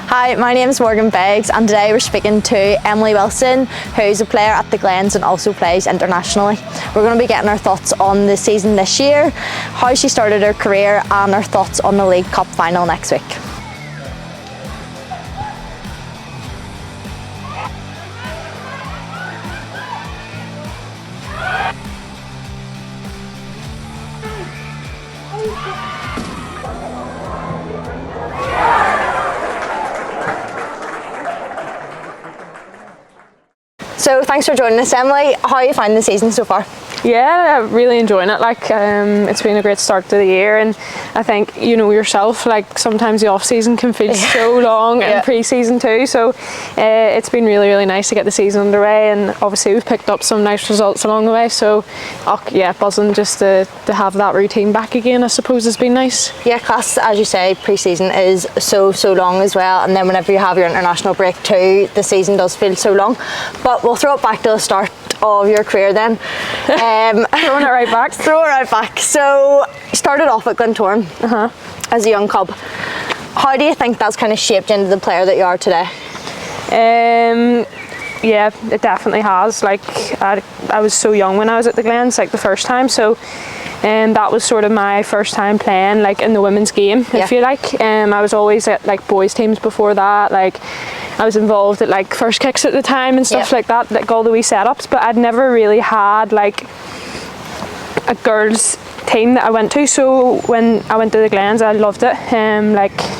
Hi, my name is Morgan Beggs and today we're speaking to Emily Wilson, who's a player at the Glens and also plays internationally. We're going to be getting our thoughts on the season this year, how she started her career and our thoughts on the League Cup final next week. So thanks for joining us, Emily. How are you finding the season so far? Yeah, really enjoying it. It's been a great start to the year, and I think you know yourself, sometimes the off season can feel so long and pre-season too, so it's been really nice to get the season underway, and obviously we've picked up some nice results along the way, so buzzing just to have that routine back again, I suppose, has been nice. Yeah, class, as you say, pre-season is so long as well, and then whenever you have your international break too, the season does feel so long. But we'll throw it back to the start of your career then. Throwing it right back. Throw it right back. So you started off at Glentoran as a young cub. How do you think that's kind of shaped into the player that you are today? Yeah, it definitely has. I was so young when I was at the Glens, the first time, so that was sort of my first time playing in the women's game, if you like. I was always at boys teams before that. I was involved at first kicks at the time and stuff like that, all the wee setups, but I'd never really had a girls team that I went to, so when I went to the Glens I loved it.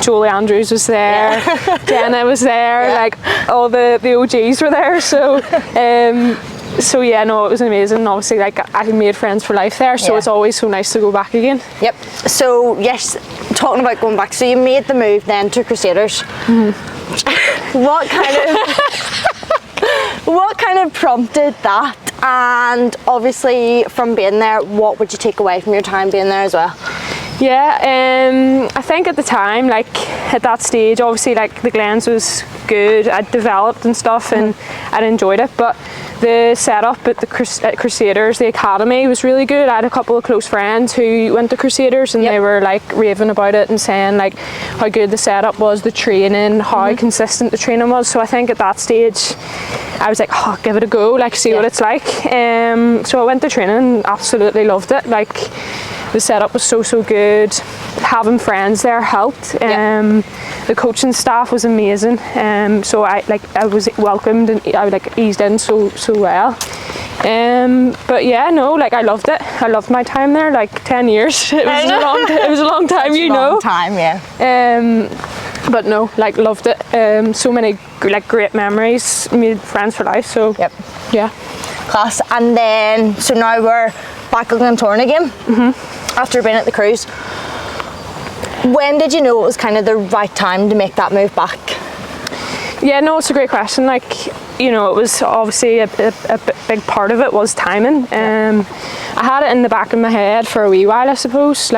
Jolie Andrews was there, Jenna was there, all the OGs were there, so yeah, no, it was amazing. Obviously I made friends for life there, so it's always so nice to go back again. Yep. So yes, talking about going back, so you made the move then to Crusaders. What kind of prompted that? And obviously from being there, what would you take away from your time being there as well? Yeah, I think at the time, at that stage, obviously the Glens was good, I'd developed and stuff, and I'd enjoyed it, but the setup at the Crusaders, the academy, was really good. I had a couple of close friends who went to Crusaders, and they were raving about it and saying how good the setup was, the training, how consistent the training was. So I think at that stage I was give it a go, see what it's like. So I went to training and absolutely loved it. The setup was so good. Having friends there helped. The coaching staff was amazing. So I was welcomed and I eased in so well. But yeah, no, I loved it. I loved my time there. 10 years. It was a long time, you know. Long time, yeah. But no, loved it. So many great memories. Made friends for life. So yeah. Class. And then so now we're back at Glentoran again. After being at the Cruise. When did you know it was kind of the right time to make that move back? Yeah, no, it's a great question. It was obviously a big part of it was timing. I had it in the back of my head for a wee while, I suppose.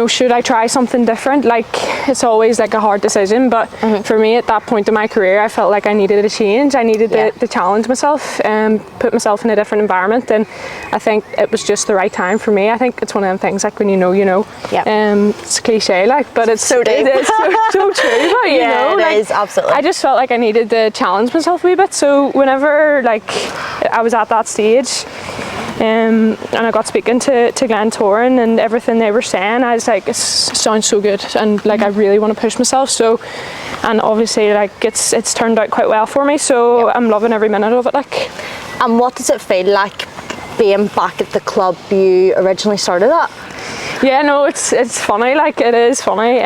Should I try something different? It's always a hard decision, but for me at that point in my career, I felt like I needed a change. I needed to challenge myself and put myself in a different environment, and I think it was just the right time for me. I think it's one of them things when you know. It's cliche, but it's so deep. It's so true, but you know, it is, absolutely. I just felt like I needed to challenge myself a wee bit. So whenever I was at that stage, and I got speaking to Glentoran, and everything they were saying, I was it sounds so good, and I really want to push myself. So, and obviously it's turned out quite well for me, so I'm loving every minute of it. And what does it feel like being back at the club you originally started at? Yeah, no, it's funny. It is funny.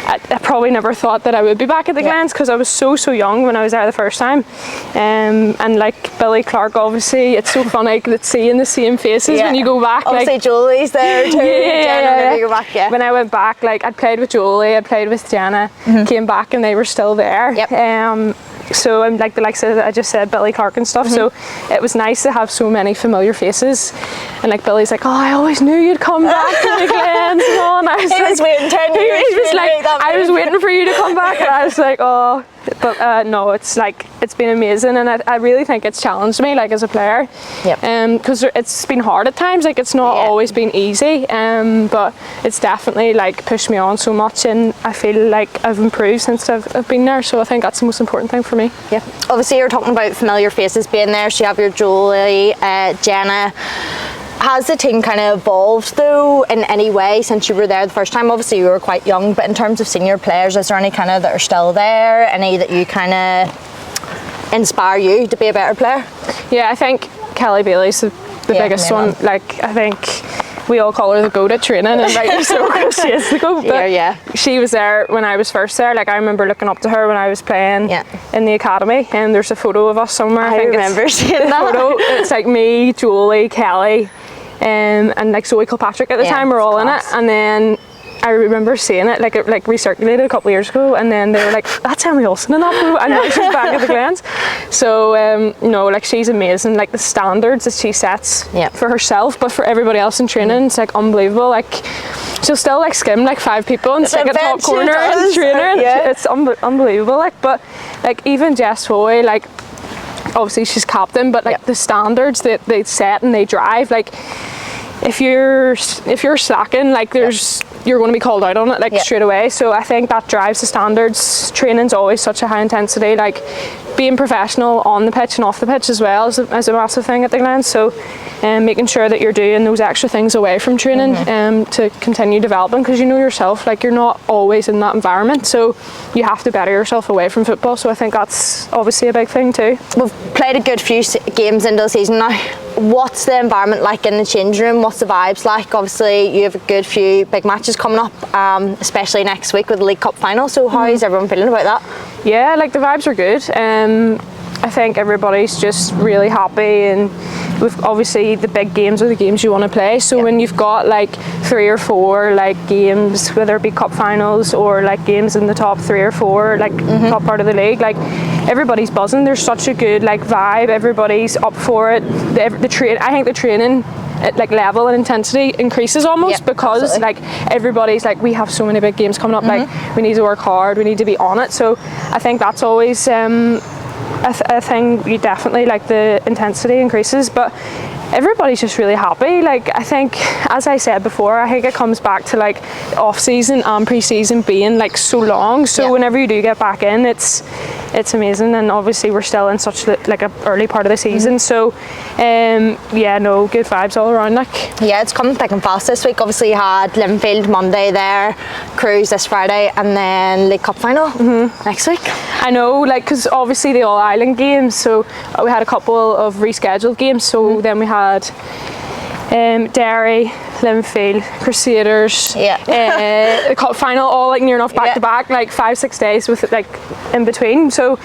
I probably never thought that I would be back at the Glens, because I was so young when I was there the first time. And Billy Clark, obviously, it's so funny seeing the same faces when you go back. Obviously Jolie's there too. Jenna, you go back, When I went back, I'd played with Jolie, I'd played with Jenna, came back and they were still there. So I'm the likes of, I just said, Billy Clark and stuff. So it was nice to have so many familiar faces. And Billy's oh, I always knew you'd come back to the Glens and all. And I was he was waiting 10 years. He was I was waiting for you to come back, and I was oh, But no, it's been amazing, and I really think it's challenged me like as a player. Because it's been hard at times. Like it's not always been easy. But it's definitely like pushed me on so much, and I feel like I've improved since I've been there. So I think that's the most important thing for me. Yeah. Obviously, you're talking about familiar faces being there. So you have your Jolie, Jenna. Has the team kind of evolved though in any way since you were there the first time? Obviously you were quite young, but in terms of senior players, is there any kind of that are still there? Any that you kind of inspire you to be a better player? Yeah, I think Kelly Bailey's the biggest one. Like I think we all call her the goat at training, and rightly so, because she is the goat. But she was there when I was first there. Like I remember looking up to her when I was playing in the academy, and there's a photo of us somewhere. I remember seeing that photo. It's like me, Jolie, Kelly, and like Zoe Kilpatrick at the time were all in it, and then I remember seeing it like recirculated a couple of years ago, and then they were like, "That's Emily Olsen in that photo," and now she's back at the Glens. So no, like she's amazing. Like the standards that she sets for herself, but for everybody else in training, it's like unbelievable. Like she'll still like skim like 5 people and stick a top corner in training. It's unbelievable. Like, but like even Jess Foy, like obviously she's captain, but like the standards that they set and they drive, like if you're slacking, like you're going to be called out on it like straight away. So I think that drives the standards. Training's always such a high intensity. Like being professional on the pitch and off the pitch as well is a massive thing at the Glens. So making sure that you're doing those extra things away from training to continue developing, because you know yourself, like you're not always in that environment, so you have to better yourself away from football. So I think that's obviously a big thing too. We've played a good few games into the season now. What's the environment like in the changing room? What's the vibes like? Obviously you have a good few big matches coming up, especially next week with the League Cup final. So how is everyone feeling about that? Yeah, like the vibes are good. I think everybody's just really happy, and we've obviously the big games are the games you want to play. So when you've got like 3 or 4 like games, whether it be cup finals or like games in the top 3 or 4, like top part of the league, like everybody's buzzing. There's such a good like vibe. Everybody's up for it. I think the training at like level and intensity increases almost because like everybody's like, we have so many big games coming up, like we need to work hard, we need to be on it. So I think that's always a thing. You definitely like the intensity increases, but everybody's just really happy. Like I think, as I said before, I think it comes back to like off season and pre-season being like so long, so whenever you do get back in, it's amazing. And obviously we're still in such like a early part of the season, so yeah, no, good vibes all around. Like it's coming thick and fast this week. Obviously you had Linfield Monday there, Cruise this Friday, and then League Cup final next week. I know, like, because obviously the All Ireland games, so we had a couple of rescheduled games, so then we had Derry, Linfield, Crusaders, the cup final, all like near enough back to back, like 5-6 days with like in between. So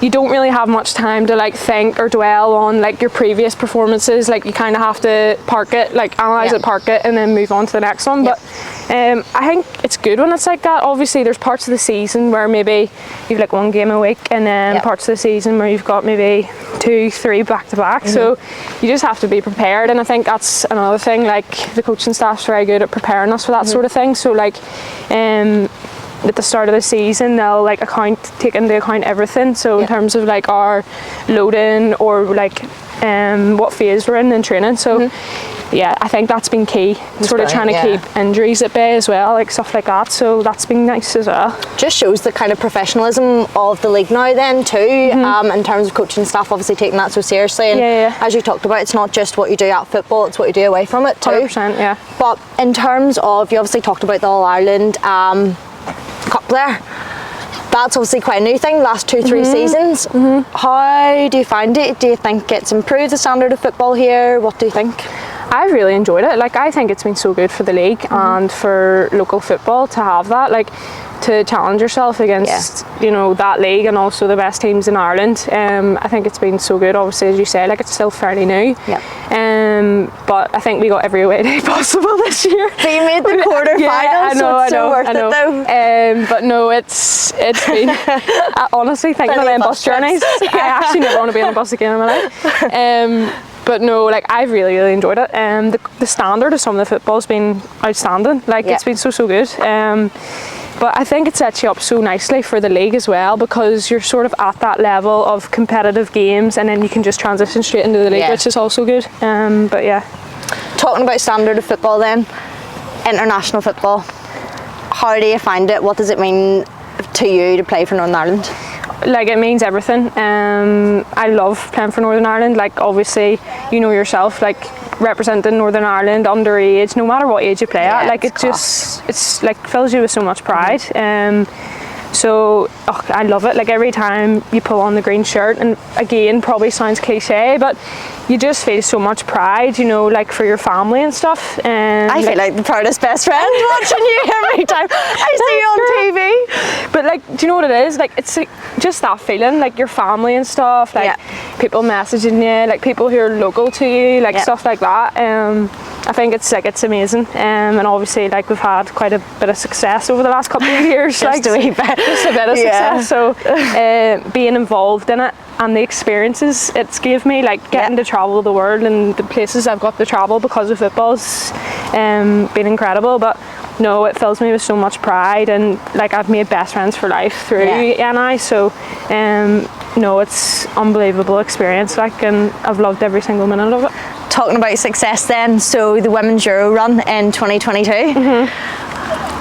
you don't really have much time to like think or dwell on like your previous performances. Like you kind of have to park it, like analyze it, park it, and then move on to the next one. But I think it's good when it's like that. Obviously there's parts of the season where maybe you've like 1 game a week, and then parts of the season where you've got maybe 2-3 back to back. So you just have to be prepared, and I think that's another thing. Like the coaching staff's very good at preparing us for that sort of thing. So like at the start of the season they'll like take into account everything. So in terms of like our loading or like what phase we're in training. So yeah, I think that's been key. Sort of trying to keep injuries at bay as well, like stuff like that. So that's been nice as well. Just shows the kind of professionalism of the league now then too, in terms of coaching staff obviously taking that so seriously. And as you talked about, it's not just what you do at football, it's what you do away from it too. 100%, yeah. But in terms of, you obviously talked about the All Ireland Cup there. That's obviously quite a new thing, last 2-3 seasons. How do you find it? Do you think it's improved the standard of football here? What do you think? I've really enjoyed it. Like I think it's been so good for the league and for local football to have that, like to challenge yourself against you know, that league and also the best teams in Ireland. I think it's been so good. Obviously, as you say, like it's still fairly new. But I think we got every away day possible this year. So you made the quarter-finals, so it's so worth it though. But no, it's been honestly thinking of them bus journeys. I actually never want to be on a bus again in my life. But no, like I've really enjoyed it. The standard of some of the football's been outstanding. Like it's been so good. But I think it sets you up so nicely for the league as well, because you're sort of at that level of competitive games, and then you can just transition straight into the league, which is also good. But yeah. Talking about standard of football then, international football, how do you find it? What does it mean to you to play for Northern Ireland? Like, it means everything. I love playing for Northern Ireland. Like, obviously, you know yourself, like, representing Northern Ireland underage, no matter what age you play at, like, it's like fills you with so much pride. So I love it. Like, every time you pull on the green shirt, and again, probably sounds cliche, but you just feel so much pride, you know, like, for your family and stuff. I feel like the proudest best friend watching you every time I see you on TV. But, like, do you know what it is? Like, it's just that feeling, like, your family and stuff, like, people messaging you, like, people who are local to you, like, stuff like that. I think it's amazing, and obviously, like, we've had quite a bit of success over the last couple of years. Just a wee bit. Just a bit of success. So being involved in it, and the experiences it's gave me, like, getting to travel the world and the places I've got to travel because of football's been incredible. But no, it fills me with so much pride, and, like, I've made best friends for life through NI. So no, it's unbelievable experience, like, and I've loved every single minute of it. Talking about success then, so the Women's Euro run in 2022.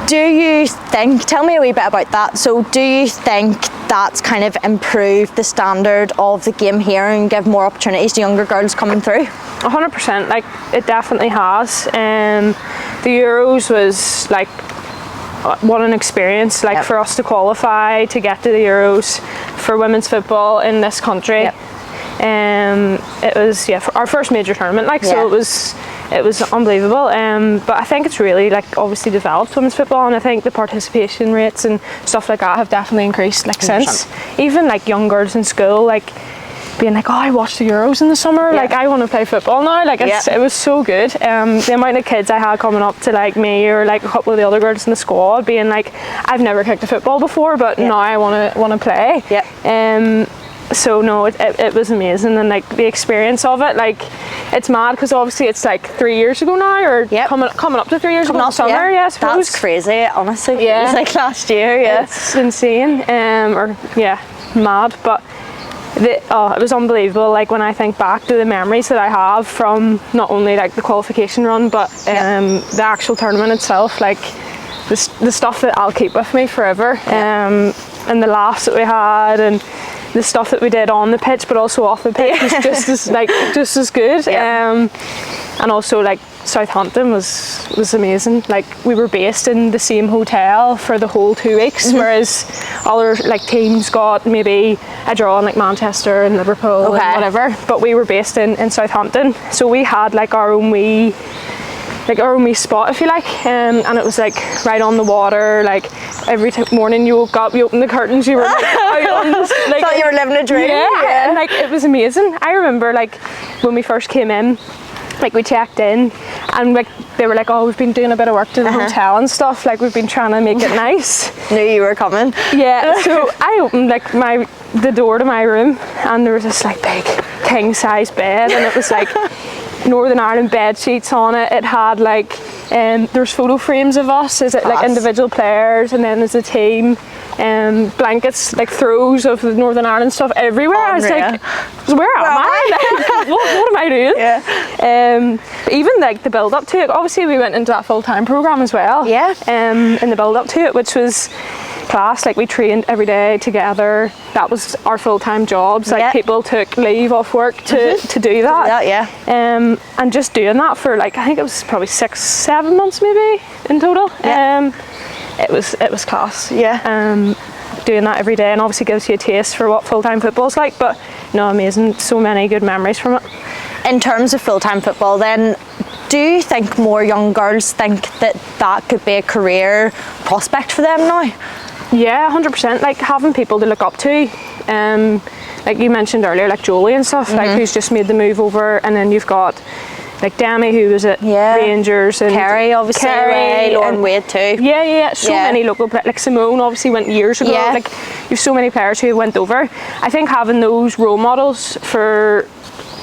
Do you think, tell me a wee bit about that, so do you think that's kind of improved the standard of the game here and give more opportunities to younger girls coming through? 100%, like, it definitely has. The Euros was, like, what an experience, like, for us to qualify to get to the Euros for women's football in this country. It was our first major tournament, like, so it was unbelievable. But I think it's really, like, obviously developed women's football, and I think the participation rates and stuff like that have definitely increased, like, 100%. Since even, like, young girls in school, like, being like, oh, I watched the Euros in the summer, like, I want to play football now, like, it was so good. The amount of kids I had coming up to, like, me or, like, a couple of the other girls in the squad being like, I've never kicked a football before, but now I want to play. So no, it was amazing, and, like, the experience of it, like, it's mad because obviously it's, like, 3 years ago now, or coming up to 3 years ago in the summer. I suppose. That's crazy, honestly. It was like last year. It's insane. Mad. But it was unbelievable. Like, when I think back to the memories that I have from not only, like, the qualification run, but the actual tournament itself, like, the stuff that I'll keep with me forever, and the laughs that we had, and the stuff that we did on the pitch but also off the pitch was just as good. And also, like, Southampton was amazing. Like, we were based in the same hotel for the whole 2 weeks, whereas other, like, teams got maybe a draw in, like, Manchester and Liverpool and whatever, but we were based in Southampton, so we had, like, our own wee spot, if you like, and it was, like, right on the water. Like, every morning you woke up, you opened the curtains, you were, like, out on this, like, thought you were living a dream. And, like, it was amazing. I remember, like, when we first came in, like, we checked in, and, like, they were like, oh, we've been doing a bit of work to the hotel and stuff, like, we've been trying to make it nice. Knew you were coming. So I opened, like, the door to my room, and there was this, like, big king size bed, and it was, like, Northern Ireland bed sheets on it. It had, like, there's photo frames of us as, like, individual players, and then as a team, blankets, like, throws of the Northern Ireland stuff everywhere. I was like, where am I? Like, what am I doing? Even, like, the build up to it, obviously we went into that full-time programme as well. In the build up to it, which was class. Like, we trained every day together. That was our full-time jobs. Like, people took leave off work to do that. And just doing that for, like, I think it was probably 6-7 months maybe in total. It was class. Doing that every day, and obviously gives you a taste for what full-time football's like. But no, amazing. So many good memories from it. In terms of full-time football then, do you think more young girls think that could be a career prospect for them now? Yeah, 100%. Like, having people to look up to, like you mentioned earlier, like Jolie and stuff, like, who's just made the move over, and then you've got, like, Demi, who was at Rangers, and Kerry, obviously, Lauren Wade too. So many local players. Like, Simone obviously went years ago. Like, you've so many players who went over. I think having those role models for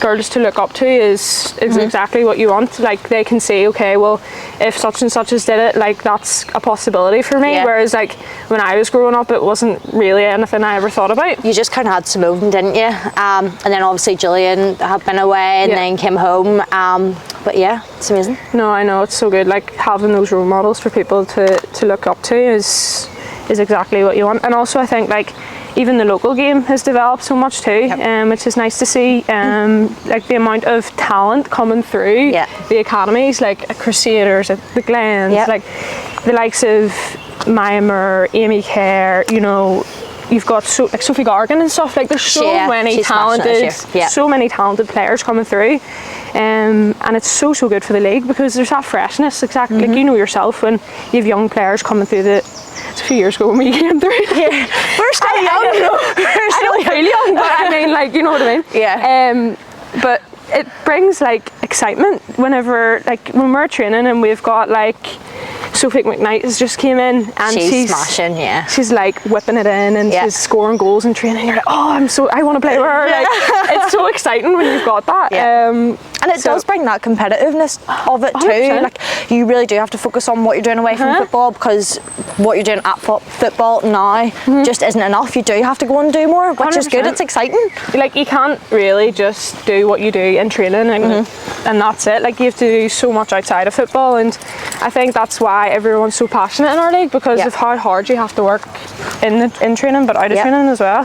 girls to look up to is exactly what you want. Like they can say, okay, well, if such and such has did it, like that's a possibility for me. Whereas like when I was growing up, it wasn't really anything I ever thought about. You just kind of had to move them, didn't you? And then obviously Gillian had been away and then came home. But yeah, it's amazing. No, I know, it's so good. Like having those role models for people to look up to is exactly what you want. And also I think like even the local game has developed so much too, which is nice to see. Like the amount of talent coming through the academies, like at Crusaders, at the Glens, like the likes of Myanmar, Amy Kerr, you know, you've got like Sophie Gargan and stuff. Like there's so many talented players coming through, and it's so good for the league because there's that freshness. Exactly, like you know yourself when you have young players coming through it's a few years ago when we came through. Yeah, we're still young. I don't feel young, but I mean, like, you know what I mean? Yeah. But it brings like excitement whenever, like, when we're training and we've got like Sophie McKnight has just came in and she's smashing, she's like whipping it in and she's scoring goals in training. You're like, oh, I want to play with her. Like, it's so exciting when you've got that. And it does bring that competitiveness of it too. 100%. Like you really do have to focus on what you're doing away from football, because what you're doing at football now just isn't enough. You do have to go and do more, which is good. It's exciting. Like you can't really just do what you do in training and that's it. Like you have to do so much outside of football, and I think that's why everyone's so passionate in our league, because of how hard you have to work in training but out of training as well.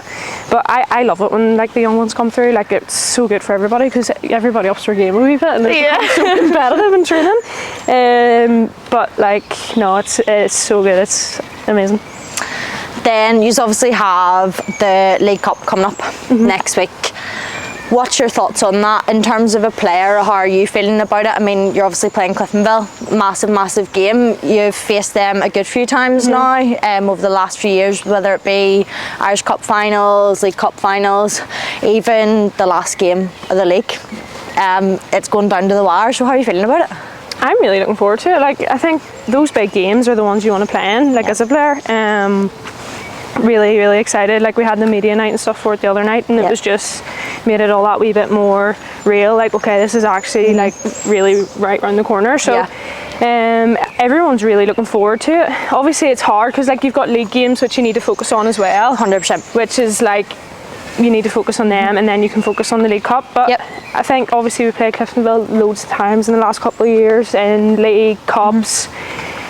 But I love it when like the young ones come through. Like it's so good for everybody because everybody ups their game a wee bit and it's so competitive in training. But like no, it's so good. It's amazing. Then you obviously have the League Cup coming up next week. What's your thoughts on that in terms of a player? How are you feeling about it? I mean, you're obviously playing Cliftonville, massive game. You've faced them a good few times now over the last few years, whether it be Irish Cup finals, League Cup finals, even the last game of the league. It's going down to the wire, so how are you feeling about it? I'm really looking forward to it. Like I think those big games are the ones you want to play in, like as a player. Really excited. Like we had the media night and stuff for it the other night, and it was just made it all that wee bit more real. Like okay, this is actually like really right around the corner. So everyone's really looking forward to it. Obviously it's hard because like you've got league games which you need to focus on as well. 100%. Which is like you need to focus on them and then you can focus on the League Cup. But I think obviously we played Cliftonville loads of times in the last couple of years in League Cups,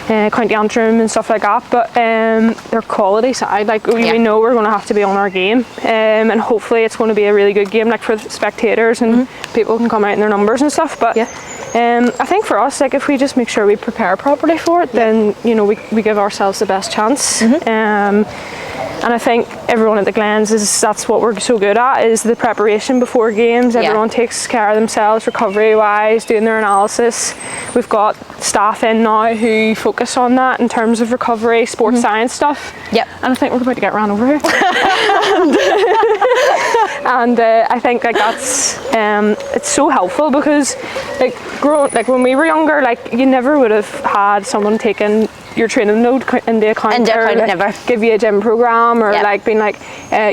County Antrim and stuff like that, but their quality side, like we know we're going to have to be on our game, and hopefully it's going to be a really good game, like for the spectators and people can come out in their numbers and stuff. But I think for us, like if we just make sure we prepare properly for it, then you know we give ourselves the best chance. And I think everyone at the Glens that's what we're so good at, is the preparation before games. Everyone takes care of themselves recovery wise, doing their analysis. We've got staff in now who focus on that in terms of recovery, sports science stuff. And I think we're about to get ran over here. and I think like that's it's so helpful because like when we were younger, like you never would have had someone taking your training load into account, or like, give you a gym program, or like being like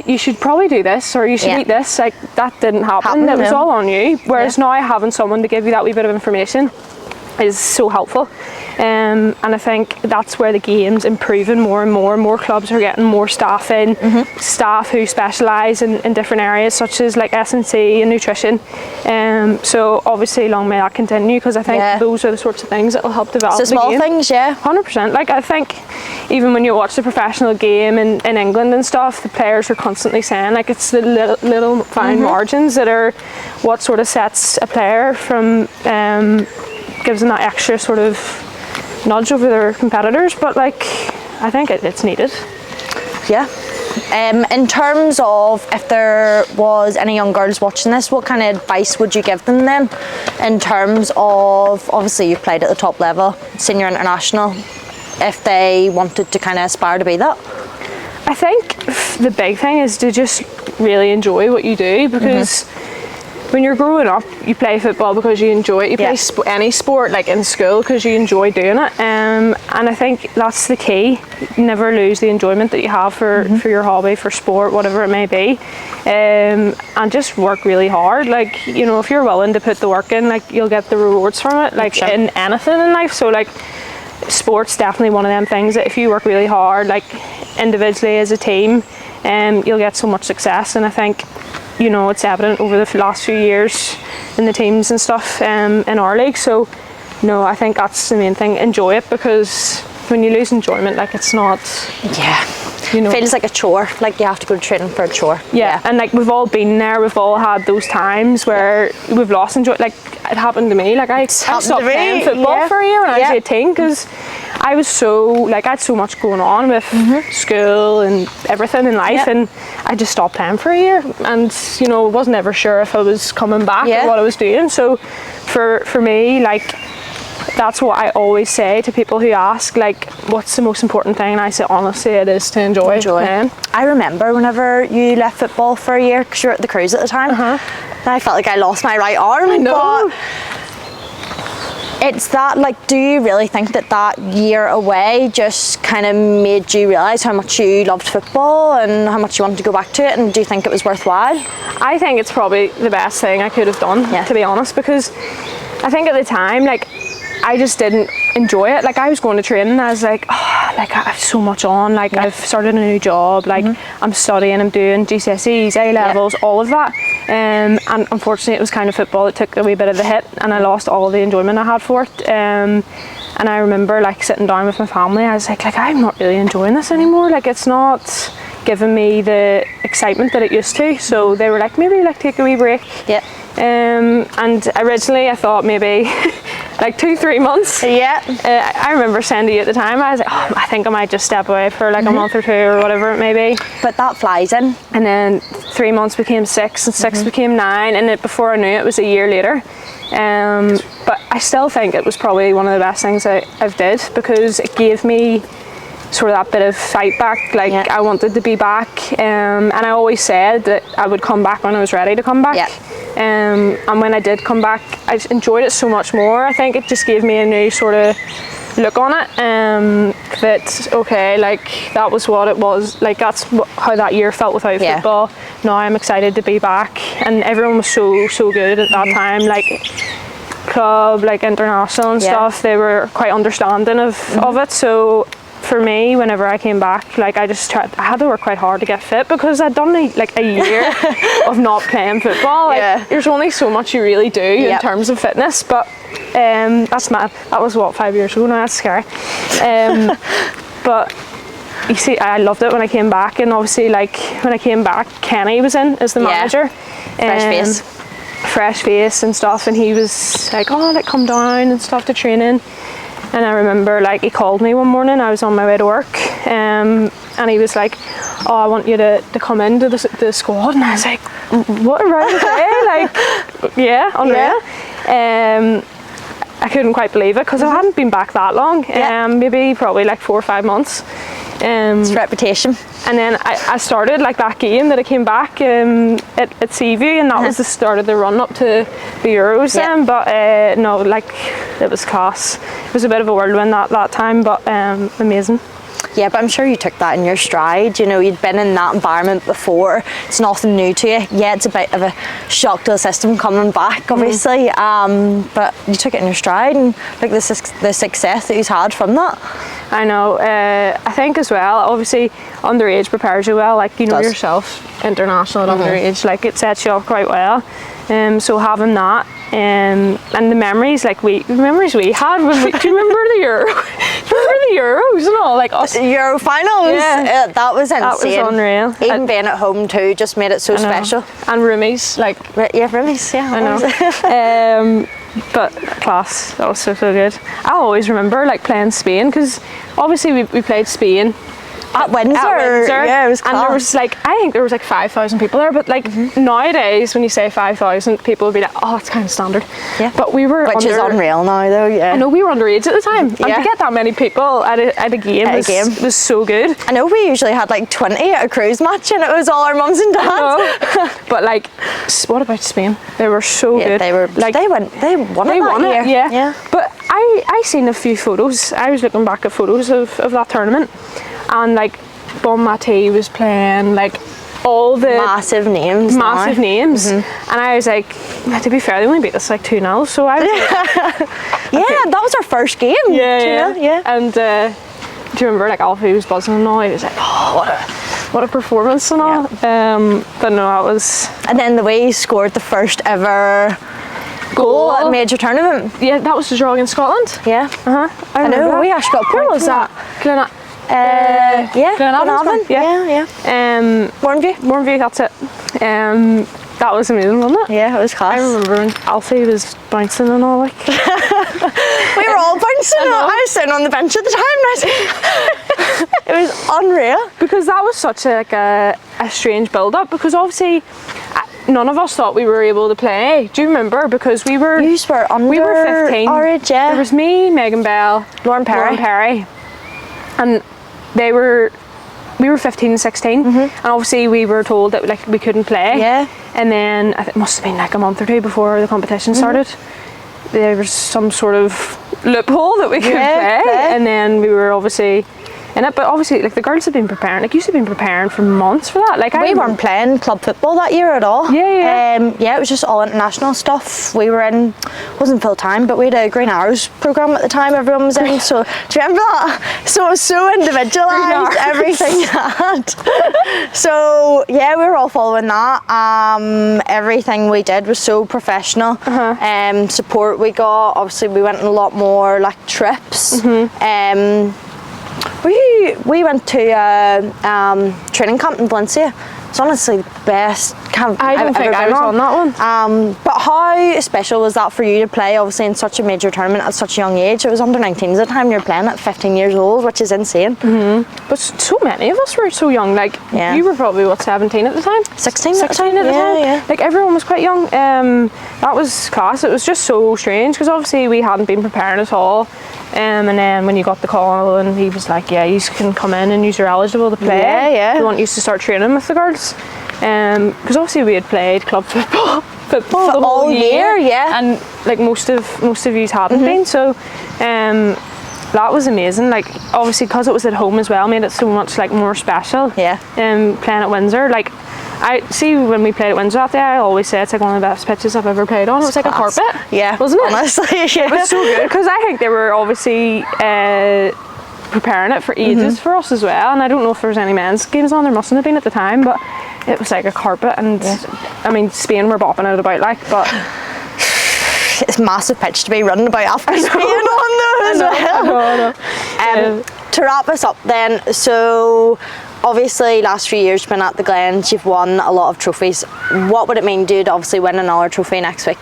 you should probably do this or you should eat this. Like that didn't happen. It was all on you. Whereas now having someone to give you that wee bit of information is so helpful. And I think that's where the game's improving more and more. More clubs are getting more staff in, staff who specialise in different areas such as like S&C and nutrition. So obviously long may that continue, because I think those are the sorts of things that will help develop the small game. Things, 100%. Like I think even when you watch the professional game in England and stuff, the players are constantly saying like it's the little fine margins that are what sort of sets a player from gives them that extra sort of nudge over their competitors. But like I think it's needed. In terms of if there was any young girls watching this, what kind of advice would you give them then, in terms of obviously you've played at the top level, senior international, if they wanted to kind of aspire to be that? I think the big thing is to just really enjoy what you do, because when you're growing up, you play football because you enjoy it. You play any sport, like in school, because you enjoy doing it. And I think that's the key. Never lose the enjoyment that you have for your hobby, for sport, whatever it may be. And just work really hard. Like, you know, if you're willing to put the work in, like, you'll get the rewards from it, like in anything in life. So, like, sport's definitely one of them things that if you work really hard, like individually as a team, you'll get so much success. And I think, you know, it's evident over the last few years in the teams and stuff in our league. So, no, I think that's the main thing. Enjoy it, because when you lose enjoyment, like, it's not... Yeah. You know, feels like a chore, like you have to go to training for a chore. Yeah, and like we've all been there, we've all had those times where we've lost enjoyment. Like, it happened to me, like I stopped playing football for a year when I was 18, because I was so, like, I had so much going on with school and everything in life, and I just stopped playing for a year, and, you know, wasn't ever sure if I was coming back or what I was doing. So for me, like, that's what I always say to people who ask, like, what's the most important thing? And I say, honestly, it is to enjoy playing. I remember whenever you left football for a year, because you were at the Cruise at the time, and I felt like I lost my right arm. I know. But it's that, like, do you really think that year away just kind of made you realise how much you loved football and how much you wanted to go back to it? And do you think it was worthwhile? I think it's probably the best thing I could have done, to be honest, because I think at the time, like, I just didn't enjoy it. Like, I was going to training and I was like, oh, like, I have so much on. Like, I've started a new job. Like, I'm studying, I'm doing GCSEs, A-levels, all of that. And unfortunately, it was kind of football that took a wee bit of the hit, and I lost all the enjoyment I had for it. And I remember, like, sitting down with my family, I was like, I'm not really enjoying this anymore. Like, it's not giving me the excitement that it used to. So they were like, maybe, like, take a wee break. Yeah. And originally I thought maybe like 2-3 months. I remember saying to you at the time, I was like, oh, I think I might just step away for like a month or two or whatever it may be. But that flies in. And then 3 months became 6, and 6 became 9, and before I knew it, it was a year later. But I still think it was probably one of the best things I've did, because it gave me sort of that bit of fight back. Like, I wanted to be back, and I always said that I would come back when I was ready to come back. And when I did come back, I just enjoyed it so much more. I think it just gave me a new sort of look on it, that okay, like, that was what it was, like, that's how that year felt without football. Now I'm excited to be back, and everyone was so good at that time, like club, like international and stuff. They were quite understanding of it. So for me, whenever I came back, like, I had to work quite hard to get fit, because I'd done like a year of not playing football. Like, there's only so much you really do in terms of fitness, but that's mad. That was what, 5 years ago now? That's scary. But you see, I loved it when I came back, and obviously, like, when I came back, Kenny was in as the manager. Fresh face and stuff, and he was like, oh, like, come down and stuff to training. And I remember, like, he called me one morning, I was on my way to work, and he was like, oh, I want you to come into the squad. And I was like, what, right away? Like, yeah, unreal. I couldn't quite believe it, because I hadn't been back that long, maybe probably like 4 or 5 months. It's reputation. And then I started, like, that game that I came back at Seaview, and that was the start of the run up to the Euros then. But no, like, it was class. It was a bit of a whirlwind that time, but amazing. Yeah, but I'm sure you took that in your stride. You know, you'd been in that environment before. It's nothing new to you. Yeah, it's a bit of a shock to the system coming back, obviously. But you took it in your stride, and like the success that you've had from that. I know. I think as well, obviously, underage prepares you well. Like, you know yourself, international at underage, like, it sets you up quite well. So having that, and the memories, like, we had when do you remember the Euro? Do you remember the Euros and all, like, us? Euro finals? Yeah. That was insane. That was unreal. Even being at home too just made it so special. And roomies, like, roomies, I know. But class, that was so good. I always remember, like, playing Spain, because obviously we played Spain At Windsor. Yeah, it was class. And there was like, I think there was like 5,000 people there, but like nowadays when you say 5,000, people would be like, oh, it's kind of standard. Yeah. But we were Which is unreal now though, yeah. I know, we were underage at the time. And to get that many people at a game was so good. I know we usually had like 20 at a cruise match and it was all our mums and dads. But like, what about Spain? They were so good. They were like, they won it that year. Yeah. But I seen a few photos. I was looking back at photos of that tournament, and like Bon Mati was playing, like all the massive names. And I was like, to be fair, they only beat us like 2-0, so I was like, that was our first game. Yeah. And do you remember like Alfie was buzzing and all? He was like, oh, what a performance and all. But no, that was. And then the way he scored the first ever goal at a major tournament. Yeah, that was the draw against Scotland. Yeah. I know. That. We actually got Where was that? Glenavon. Yeah. Warrenview, that's it. That was amazing, wasn't it? Yeah, it was class. I remember when Alfie was bouncing and all, like. We were all bouncing. I was sitting on the bench at the time. It was unreal. Because that was such a strange build-up, because obviously none of us thought we were able to play. Do you remember? Because we were under we were 15. Our age, yeah. There was me, Megan Bell, Lauren Perry. And we were 15 and 16, and obviously we were told that like we couldn't play. Yeah. And then it must have been like a month or two before the competition started. There was some sort of loophole that we could play, and then we were obviously in it. But obviously, like the girls had been preparing, like used to been preparing for months for that. Like we weren't playing club football that year at all. Yeah. It was just all international stuff. We were in, wasn't full time, but we had a Green Arrows program at the time. Everyone was in. So do you remember that? So it was so individualised, everything you had. So yeah, we were all following that. Everything we did was so professional. Support we got. Obviously, we went on a lot more like trips. We went to a training camp in Valencia. It's honestly the best camp I don't think I was on that one. But how special was that for you to play, obviously, in such a major tournament at such a young age? It was under 19s at the time. You were playing at 15 years old, which is insane. But so many of us were so young. Like, you were probably, 17 at the time? 16 at the time. Yeah. Like, everyone was quite young. That was class. It was just so strange, because obviously we hadn't been preparing at all. And then when you got the call and he was like, yeah, you can come in and you're eligible to play. We want you to start training with the girls. Because obviously we had played club football the whole year. And like most of you hadn't been. So that was amazing. Like obviously because it was at home as well, made it so much like more special. Playing at Windsor. Like I see when we played at Windsor that day, I always say it's like one of the best pitches I've ever played on. It was like a carpet. Yeah, wasn't it? Honestly, It was so good, because I think they were obviously preparing it for ages for us as well. And I don't know if there was any men's games on. There mustn't have been at the time, but it was like a carpet. And I mean, Spain were bopping it about, like, but it's a massive pitch to be running about after Spain on though as well. I know. To wrap us up then, so obviously last few years you've been at the Glens, you've won a lot of trophies. What would it mean to you to obviously win another trophy next week?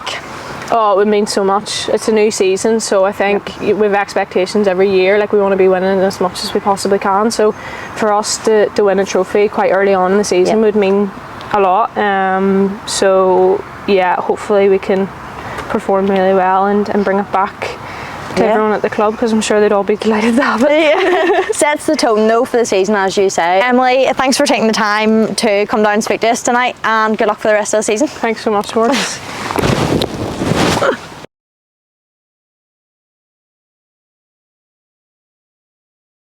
Oh, it would mean so much. It's a new season, so I think we have expectations every year. Like we want to be winning as much as we possibly can. So for us to win a trophy quite early on in the season would mean a lot. So yeah, hopefully we can perform really well and bring it back to everyone at the club, because I'm sure they'd all be delighted to have it. Sets the tone though for the season, as you say. Emily, thanks for taking the time to come down and speak to us tonight, and good luck for the rest of the season. Thanks so much, Morris.